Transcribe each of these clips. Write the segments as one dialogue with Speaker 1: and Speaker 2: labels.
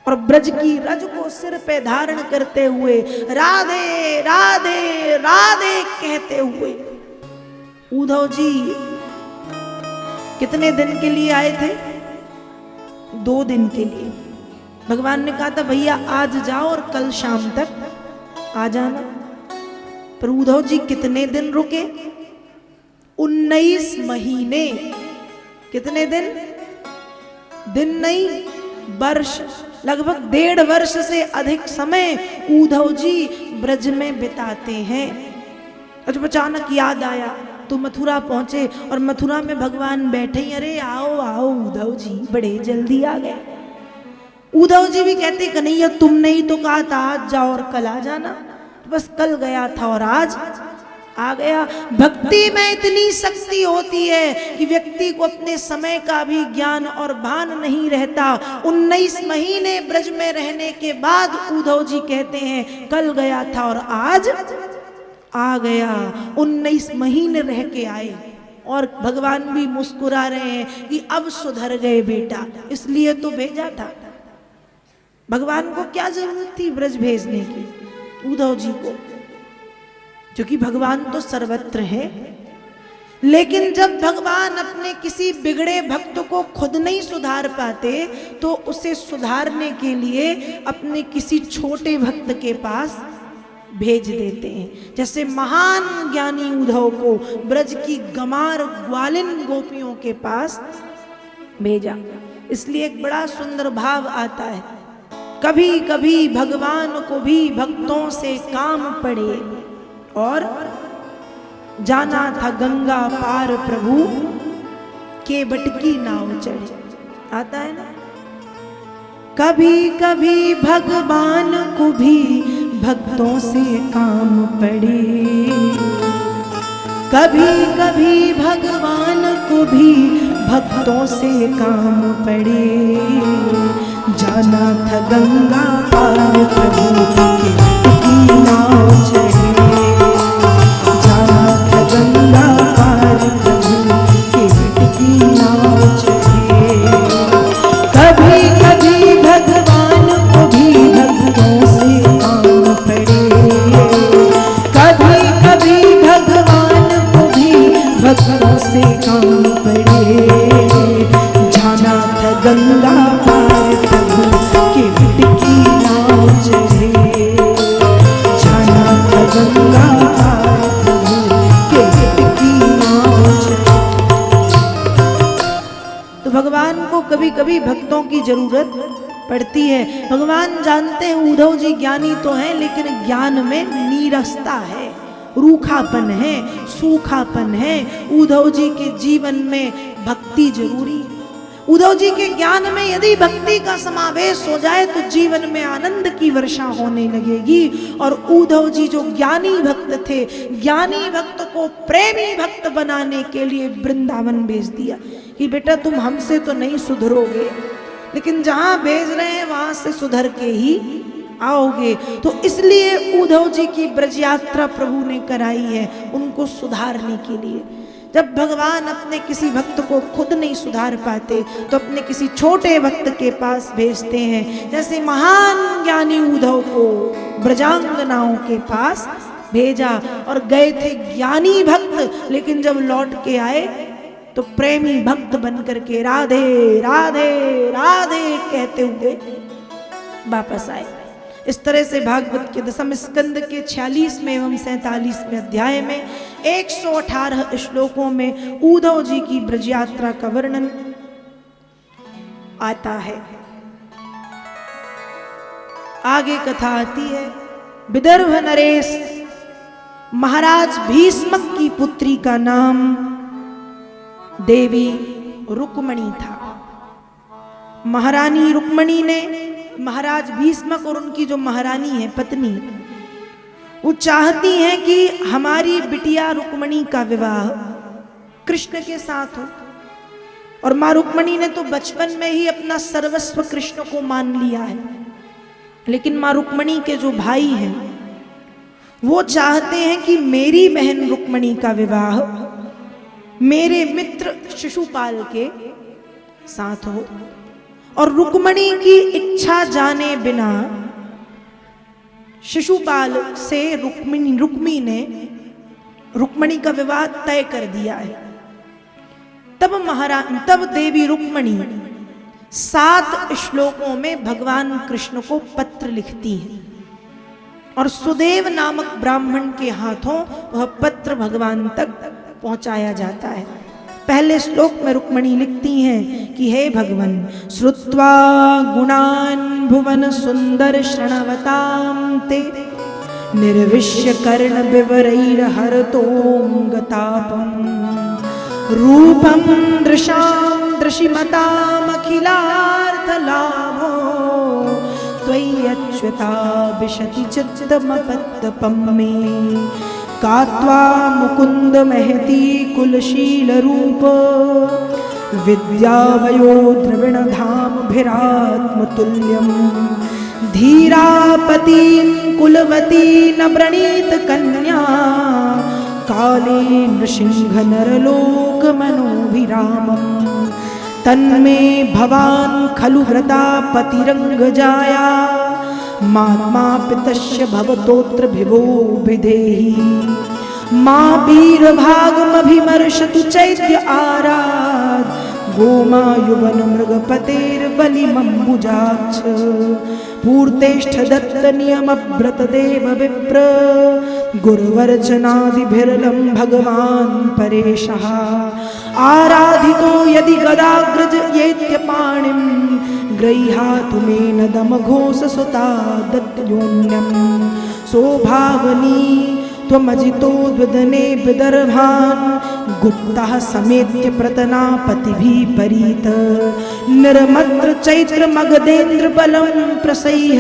Speaker 1: और ब्रज की रज को सिर पे धारण करते हुए राधे राधे राधे कहते हुए उद्धव जी कितने दिन के लिए आए थे? 2 दिन के लिए। भगवान ने कहा था भैया आज जाओ और कल शाम तक आ जाना। पर उद्धव जी कितने दिन रुके? 19 महीने। कितने दिन? दिन नहीं, वर्ष। लगभग 1.5 वर्ष से अधिक समय उद्धव जी ब्रज में बिताते हैं। जब अचानक याद आया तो मथुरा पहुंचे और मथुरा में भगवान बैठे ही, अरे आओ आओ उद्धव जी, बड़े जल्दी आ गए। उद्धव जी भी कहते कन्हैया तुमने ही तो कहा था आज जाओ और कल आ जाना। तो बस कल गया था और आज आ गया। भक्ति में इतनी शक्ति होती है कि व्यक्ति को अपने समय का भी ज्ञान और भान नहीं रहता। 19 महीने ब्रज में रहने के बाद उद्धव जी कहते हैं कल गया था और आज आ गया। 19 महीने रह के आए और भगवान भी मुस्कुरा रहे हैं कि अब सुधर गए बेटा, इसलिए तो भेजा था। भगवान को क्या जरूरत थी ब्रज भेजने की उद्धव जी को, क्योंकि भगवान तो सर्वत्र है। लेकिन जब भगवान अपने किसी बिगड़े भक्त को खुद नहीं सुधार पाते तो उसे सुधारने के लिए अपने किसी छोटे भक्त के पास भेज देते हैं। जैसे महान ज्ञानी उद्धव को ब्रज की गमार ग्वालिन गोपियों के पास भेजा। इसलिए एक बड़ा सुंदर भाव आता है, कभी कभी भगवान को भी भक्तों से काम पड़े और जाना था गंगा पार प्रभु केवट की नाव चढ़े। आता है ना, कभी कभी भगवान को भी भक्तों से काम पड़े, कभी कभी भगवान को भी भक्तों से काम पड़े। जाना था गंगा पार प्रभु की नाव चढ़े, जाना था गंगा पार प्रभु की नाव चढ़े। कभी कभी भगवान को भी भक्तों से काम पड़े, कभी कभी भगवान को भी भक्तों से काम पड़े। जाना था गंगा पार प्रभु की नाव चढ़े, जाना था गंगा पार प्रभु की नाव चढ़े। तो भगवान को कभी कभी भक्तों की जरूरत पड़ती है। भगवान जानते हैं उद्धव जी ज्ञानी तो हैं लेकिन ज्ञान में नीरसता है, रूखापन है, सूखापन है। उद्धव जी के जीवन में भक्ति जरूरी है। उद्धव जी के ज्ञान में यदि भक्ति का समावेश हो जाए तो जीवन में आनंद की वर्षा होने लगेगी। और उद्धव जी जो ज्ञानी भक्त थे, ज्ञानी भक्त को प्रेमी भक्त बनाने के लिए वृंदावन भेज दिया कि बेटा तुम हमसे तो नहीं सुधरोगे, लेकिन जहां भेज रहे हैं वहां से सुधर के ही आओगे। तो इसलिए उद्धव जी की ब्रज यात्रा प्रभु ने कराई है उनको सुधारने के लिए। जब भगवान अपने किसी भक्त को खुद नहीं सुधार पाते तो अपने किसी छोटे भक्त के पास भेजते हैं। जैसे महान ज्ञानी उद्धव को ब्रजांगनाओं के पास भेजा और गए थे ज्ञानी भक्त, लेकिन जब लौट के आए तो प्रेमी भक्त बन करके राधे राधे राधे कहते हुए वापस आए। इस तरह से भागवत के 10वें स्कंद के 46वें एवं 47वें अध्याय में 118 श्लोकों में उद्धव जी की ब्रज यात्रा का वर्णन आता है। आगे कथा आती है, विदर्भ नरेश महाराज भीष्मक की पुत्री का नाम देवी रुक्मणी था। महारानी रुक्मणी ने महाराज भीष्मक और उनकी जो महारानी है पत्नी, वो चाहती हैं कि हमारी बिटिया रुक्मणी का विवाह कृष्ण के साथ हो। और मां रुक्मणी ने तो बचपन में ही अपना सर्वस्व कृष्ण को मान लिया है, लेकिन मां रुक्मणी के जो भाई हैं वो चाहते हैं कि मेरी बहन रुक्मणी का विवाह मेरे मित्र शिशुपाल के साथ हो। और रुक्मणी की इच्छा जाने बिना शिशुपाल से रुक्मणी का विवाह तय कर दिया है। तब देवी रुक्मणी 7 श्लोकों में भगवान कृष्ण को पत्र लिखती हैं और सुदेव नामक ब्राह्मण के हाथों वह पत्र भगवान तक पहुंचाया जाता है। पहले श्लोक में रुक्मणी लिखती हैं कि हे भगवन, श्रुत्वा गुणान् भुवन सुंदर शृण्वतां ते निर्विश्य कर्ण विवरैर्हरतोऽङ्गतापम् रूपं दृशां दृशिमतामखिलार्थलाभो त्वय्यच्युता विशति चित्तमपत्तपं मे कात्वा मुकुंद महती कुलशील रूप विद्यावयो द्रविण धाम भिरात्मतुल्यम धीरापतीं कुलवती न व्रणीत कन्या काले नृसिंह नरलोक मनोभिरामम् तन्मे भवान् खलु व्रता पतिरंग जाया मात्मा पितस्य भवतोत्र भिवो विधेहि माँ वीरभागमभिमर्शतु चैत्य आराध गोमा युवन मृगपतेर्बलिमम्बुजाक्ष पूर्तेष्ठ दत्त नियमव्रत देव विप्र गुरुवर्चनादिभिर्लं भगवान् परेशः आराधितो यदि गदाग्रज येत्य पाणिं गृह्णातुमेन दमघोषसुता दत्तयोन्यं सौभावनी त्वमजितो द्वदने विदर्भान् गुप्तः समेत्य प्रतनापतिभिः परीत निर्मत्र चैत्र मगधेन्द्र बलं प्रसह्य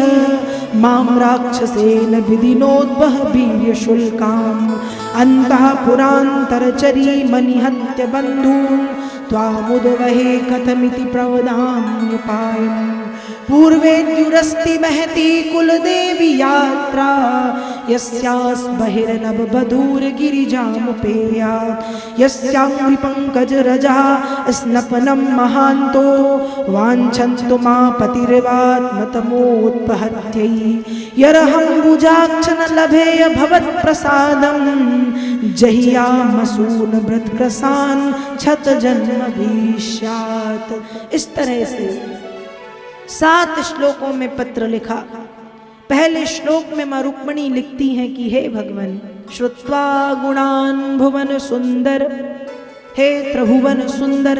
Speaker 1: मां राक्षसेन विदिनोद्वह वीर्यशुल्काम् अन्तः पुरान्तरचरी मनिहत्य बन्धून् त्वामुद्वहे कथमिति प्रवदाम्युपायम् पूर्वेद्युरस्ति महती कुलदेवी यात्रा यस्यास् बहिर्नववधूर्गिरिजामुपेया यस्यां विपङ्कजरजा स्नपनं महान्तो वाञ्छन्तु मा पतिर्वात्मतमोत्पहत्यै यरहम्बुजाक्ष न लभेय भवत्प्रसादं जहियामसून व्रतकृशान् छत जन्म भीष्यात्। इस तरह से 7 श्लोकों में पत्र लिखा। पहले श्लोक में मां रुक्मणी लिखती हैं कि हे भगवान, श्रुत्वा गुणान् भुवन सुंदर, हे त्रिभुवन सुंदर,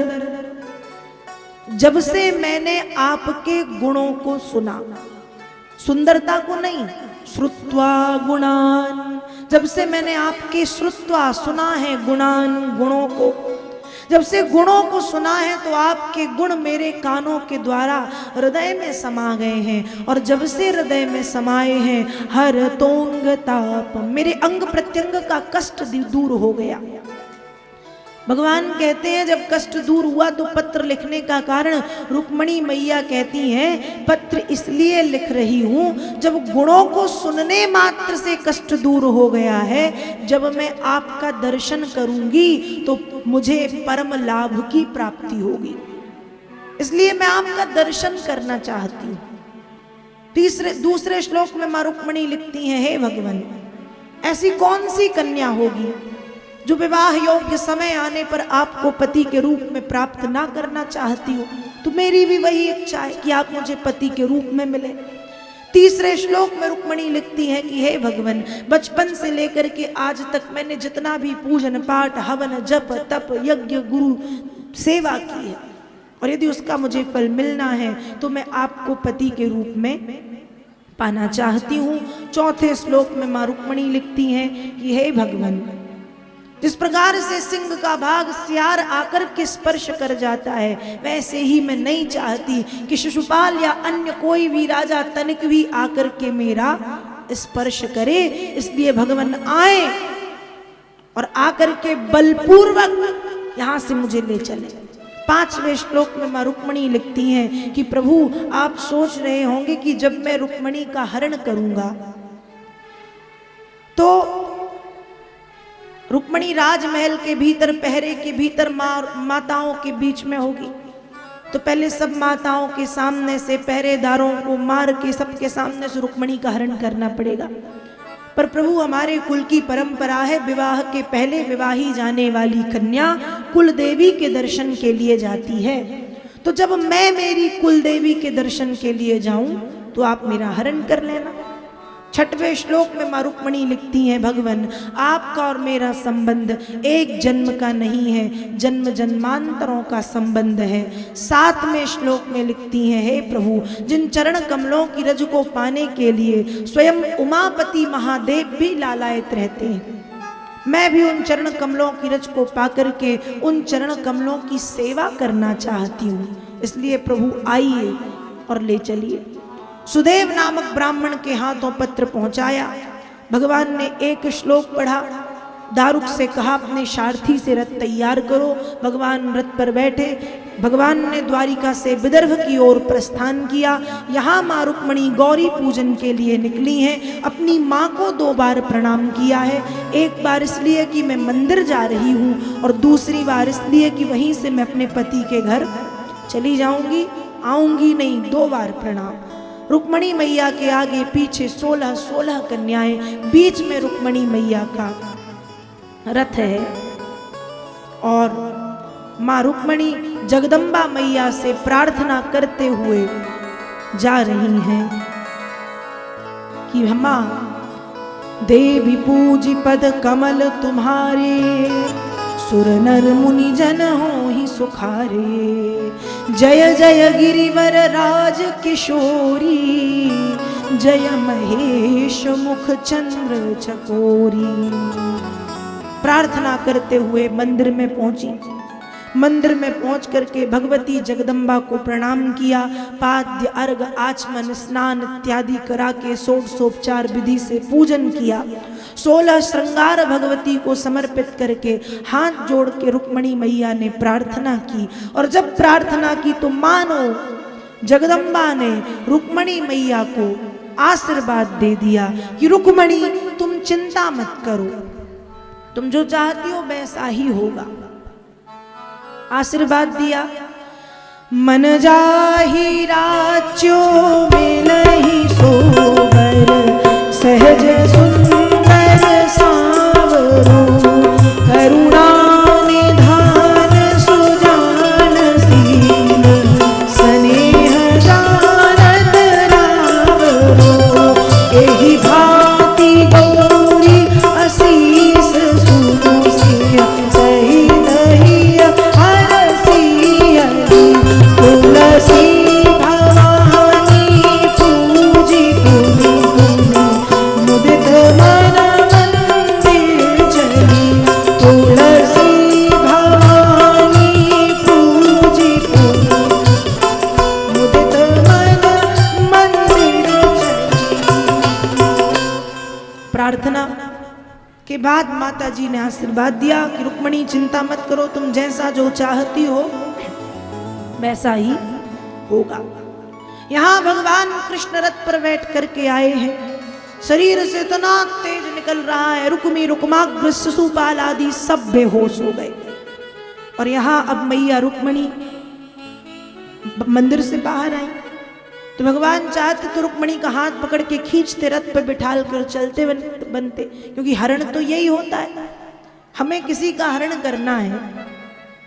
Speaker 1: जब से मैंने आपके गुणों को सुना, सुंदरता को नहीं, श्रुत्वा गुणान्, जब से मैंने आपके श्रुत्वा सुना है गुणान्, गुणों को, जब से गुणों को सुना है तो आपके गुण मेरे कानों के द्वारा हृदय में समा गए हैं और जब से हृदय में समाये हैं हर तोंग ताप, मेरे अंग प्रत्यंग का कष्ट दूर हो गया। भगवान कहते हैं जब कष्ट दूर हुआ तो पत्र लिखने का कारण, रुक्मणी मैया कहती हैं पत्र इसलिए लिख रही हूँ जब गुणों को सुनने मात्र से कष्ट दूर हो गया है, जब मैं आपका दर्शन करूंगी तो मुझे परम लाभ की प्राप्ति होगी, इसलिए मैं आपका दर्शन करना चाहती हूँ। दूसरे श्लोक में मां रुक्मणी लिखती हैं हे भगवान, ऐसी कौन सी कन्या होगी जो विवाह योग्य समय आने पर आपको पति के रूप में प्राप्त ना करना चाहती हो, तो मेरी भी वही इच्छा है कि आप मुझे पति के रूप में मिले। तीसरे श्लोक में रुक्मणी लिखती है कि हे भगवान, बचपन से लेकर के आज तक मैंने जितना भी पूजन पाठ हवन जप तप यज्ञ गुरु सेवा की है और यदि उसका मुझे फल मिलना है तो मैं आपको पति के रूप में पाना चाहती हूँ। चौथे श्लोक में मां रुक्मणी लिखती हैं कि हे भगवान, जिस प्रकार से सिंह का भाग सियार आकर के स्पर्श कर जाता है, वैसे ही मैं नहीं चाहती कि शिशुपाल या अन्य कोई भी राजा तनिक भी आकर के मेरा स्पर्श करे, इसलिए भगवान आए और आकर के बलपूर्वक यहां से मुझे ले चले। 5वें श्लोक में मां रुक्मणी लिखती हैं कि प्रभु आप सोच रहे होंगे कि जब मैं रुक्मणी का हरण करूंगा तो रुक्मणी राजमहल के भीतर पहरे के भीतर माताओं के बीच में होगी, तो पहले सब माताओं के सामने से पहरेदारों को मार के सबके सामने से रुक्मणी का हरण करना पड़ेगा। पर प्रभु हमारे कुल की परंपरा है, विवाह के पहले विवाही जाने वाली कन्या कुल देवी के दर्शन के लिए जाती है। तो जब मैं मेरी कुल देवी के दर्शन के लिए जाऊं तो आप मेरा हरण कर लेना। छठवें श्लोक में मां रुक्मणी लिखती हैं, भगवन आपका और मेरा संबंध एक जन्म का नहीं है, जन्म जन्मांतरों का संबंध है। 7वें श्लोक में लिखती हैं, हे प्रभु जिन चरण कमलों की रज को पाने के लिए स्वयं उमापति महादेव भी लालायित रहते हैं, मैं भी उन चरण कमलों की रज को पाकर के उन चरण कमलों की सेवा करना चाहती हूँ। इसलिए प्रभु आइए और ले चलिए। सुदेव नामक ब्राह्मण के हाथों पत्र पहुंचाया। भगवान ने एक श्लोक पढ़ा, दारुक से कहा अपने सारथी से रथ तैयार करो। भगवान रथ पर बैठे। भगवान ने द्वारिका से विदर्भ की ओर प्रस्थान किया। यहाँ मां रुक्मणी गौरी पूजन के लिए निकली हैं। अपनी माँ को 2 बार प्रणाम किया है, एक बार इसलिए कि मैं मंदिर जा रही हूँ और दूसरी बार इसलिए कि वहीं से मैं अपने पति के घर चली जाऊंगी, आऊंगी नहीं। 2 बार प्रणाम। रुक्मणी मैया के आगे पीछे 16 कन्याएं, बीच में रुक्मणी मैया का रथ है और मां रुक्मणी जगदम्बा मैया से प्रार्थना करते हुए जा रही हैं कि मां देवी पूजी पद कमल तुम्हारे, सुर नर मुनि जन हो ही सुखारे। जय जय गिरिवर राज किशोरी, जय महेश मुख चंद्र चकोरी। प्रार्थना करते हुए मंदिर में पहुंची। मंदिर में पहुंच करके भगवती जगदम्बा को प्रणाम किया। पाद्य अर्घ आचमन स्नान इत्यादि करा के षोडशोपचार विधि से पूजन किया। 16 श्रृंगार भगवती को समर्पित करके हाथ जोड़ के रुक्मणी मैया ने प्रार्थना की। और जब प्रार्थना की तो मानो जगदम्बा ने रुक्मणी मैया को आशीर्वाद दे दिया कि रुक्मणी तुम चिंता मत करो, तुम जो चाहती हो वैसा ही होगा। आशीर्वाद दिया। मन जाहि राज्यो मिलहि सोबर, सहज सुंदर सांवरो, करुणा निधान सुजान शील, स्नेह जानत रावरो। एहि भांति गौरी असीस सुनु सिय, सहित हिय हरसिय। तुलसी भवानी पूजी पुनि पुनि, मुदित मन मंदिर चली। तुलसी भवानी पूजी पुनि, मुदित मन मंदिर चली। प्रार्थना के बाद माता जी ने आशीर्वाद दिया कि रुक्मणी चिंता मत करो, तुम जैसा जो चाहती हो वैसा ही होगा। यहाँ भगवान कृष्ण रथ पर बैठ करके आए हैं। शरीर से इतना तेज निकल रहा है, रुक्मी रुक्माग्र शिशुपाल आदि सब बेहोश हो गए। और यहाँ अब मैया रुक्मणी मंदिर से बाहर आई तो भगवान चाहते तो रुक्मणी का हाथ पकड़ के खींचते, रथ पर बिठाल कर चलते बनते, क्योंकि हरण तो यही होता है। हमें किसी का हरण करना है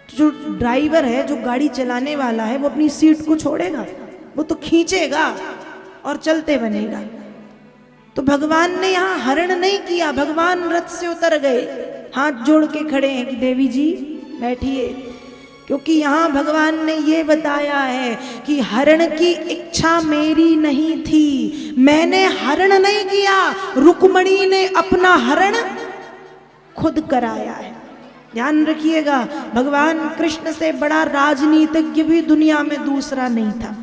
Speaker 1: तो जो ड्राइवर है, जो गाड़ी चलाने वाला है, वो अपनी सीट को छोड़ेगा, वो तो खींचेगा और चलते बनेगा। तो भगवान ने यहाँ हरण नहीं किया, भगवान रथ से उतर गए, हाथ जोड़ के खड़े हैं कि देवी जी बैठिए, क्योंकि यहाँ भगवान ने ये बताया है कि हरण की इच्छा मेरी नहीं थी, मैंने हरण नहीं किया, रुक्मणी ने अपना हरण खुद कराया है। ध्यान रखिएगा, भगवान कृष्ण से बड़ा राजनीतिज्ञ भी दुनिया में दूसरा नहीं था।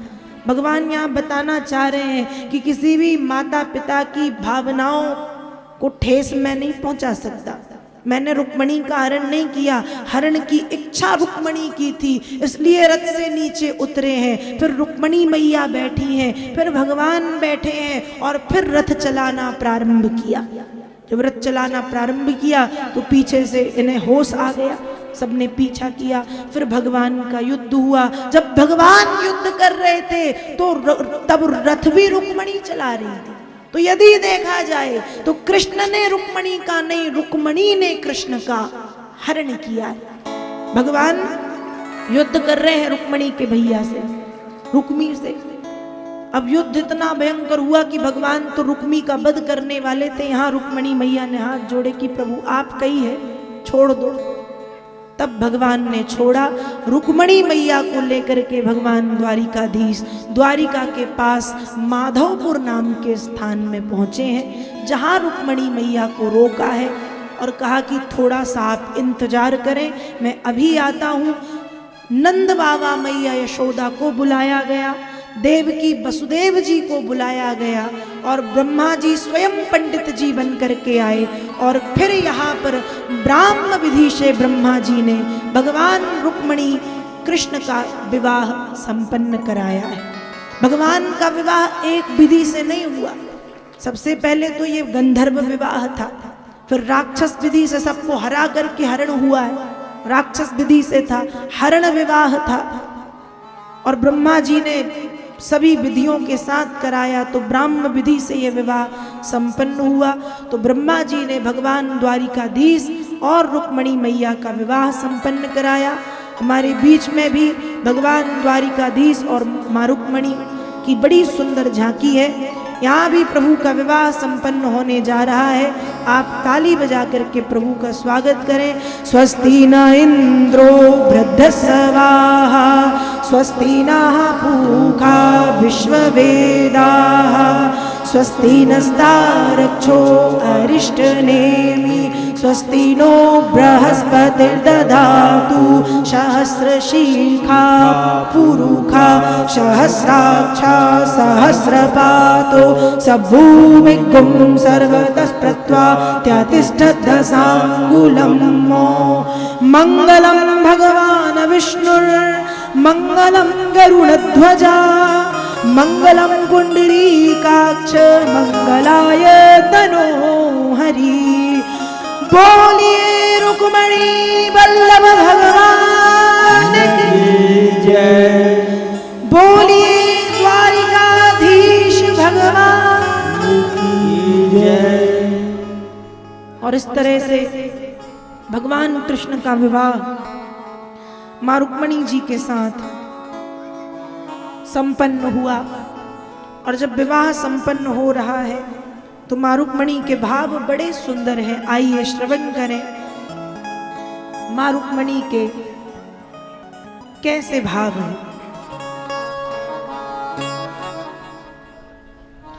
Speaker 1: भगवान यहाँ बताना चाह रहे हैं कि किसी भी माता पिता की भावनाओं को ठेस मैं नहीं पहुंचा सकता। मैंने रुक्मणी का हरण नहीं किया, हरण की इच्छा रुक्मणी की थी, इसलिए रथ से नीचे उतरे हैं। फिर रुक्मणी मैया बैठी हैं, फिर भगवान बैठे हैं और फिर रथ चलाना प्रारंभ किया। जब रथ चलाना प्रारंभ किया तो पीछे से इन्हें होश आ गया। सबने पीछा किया। फिर भगवान का युद्ध हुआ। जब भगवान युद्ध कर रहे थे तो तब रथ भी रुक्मणी चला रही थी। तो यदि देखा जाए तो कृष्ण ने रुक्मणी का नहीं, रुक्मणी ने कृष्ण का हरण किया। भगवान युद्ध कर रहे हैं रुक्मणी के भैया से, रुक्मी से। अब युद्ध इतना भयंकर हुआ कि भगवान तो रुक्मी का वध करने वाले थे। यहाँ रुक्मणी मैया ने हाथ जोड़े कि प्रभु आप कही है छोड़ दो। तब भगवान ने छोड़ा। रुक्मणी मैया को लेकर के भगवान द्वारिकाधीश द्वारिका के पास माधवपुर नाम के स्थान में पहुंचे हैं, जहां रुक्मणी मैया को रोका है और कहा कि थोड़ा सा आप इंतजार करें, मैं अभी आता हूं। नंद बाबा मैया यशोदा को बुलाया गया, देवकी वसुदेव जी को बुलाया गया और ब्रह्मा जी स्वयं पंडित जी बन करके आए। और फिर यहाँ पर ब्राह्म विधि से ब्रह्मा जी ने भगवान रुक्मणी कृष्ण का विवाह संपन्न कराया है। भगवान का विवाह एक विधि से नहीं हुआ। सबसे पहले तो ये गंधर्व विवाह था, फिर राक्षस विधि से सबको हरा करके हरण हुआ है, राक्षस विधि से था, हरण विवाह था। और ब्रह्मा जी ने सभी विधियों के साथ कराया तो ब्राह्म विधि से यह विवाह संपन्न हुआ। तो ब्रह्मा जी ने भगवान द्वारिकाधीश और रुक्मणी मैया का विवाह संपन्न कराया। हमारे बीच में भी भगवान द्वारिकाधीश और मां रुक्मणी की बड़ी सुंदर झांकी है। यहाँ भी प्रभु का विवाह संपन्न होने जा रहा है। आप ताली बजा करके प्रभु का स्वागत करें। स्वस्ति न इंद्रो वृद्धस्वाः स्वस्ति नः पूषा विश्ववेदाः स्वस्ति नस्तारक्षो अरिष्टनेमि स्वस्ति नो बृहस्पतिर्दधातु सहस्रशीर्षा पुरुषा सहस्राक्षा सहस्रपातो सभूमिगुं सर्वतः स्पृत्वा त्यातिष्ठदशाङ्गुलं मङ्गलं भगवान् विष्णुर्मङ्गलं गरुडध्वजा मंगलम पुंडरीकाक्ष मंगलाय तनोहरि। बोलिए रुक्मणी वल्लभ भगवान की जय। बोलिए द्वारिकाधीश भगवान की जय। और इस तरह से भगवान कृष्ण का विवाह मां रुक्मणी जी के साथ संपन्न हुआ। और जब विवाह संपन्न हो रहा है तो मां रुक्मणी के भाव बड़े सुंदर हैं। आइए श्रवण करें मां रुक्मणी के कैसे भाव हैं।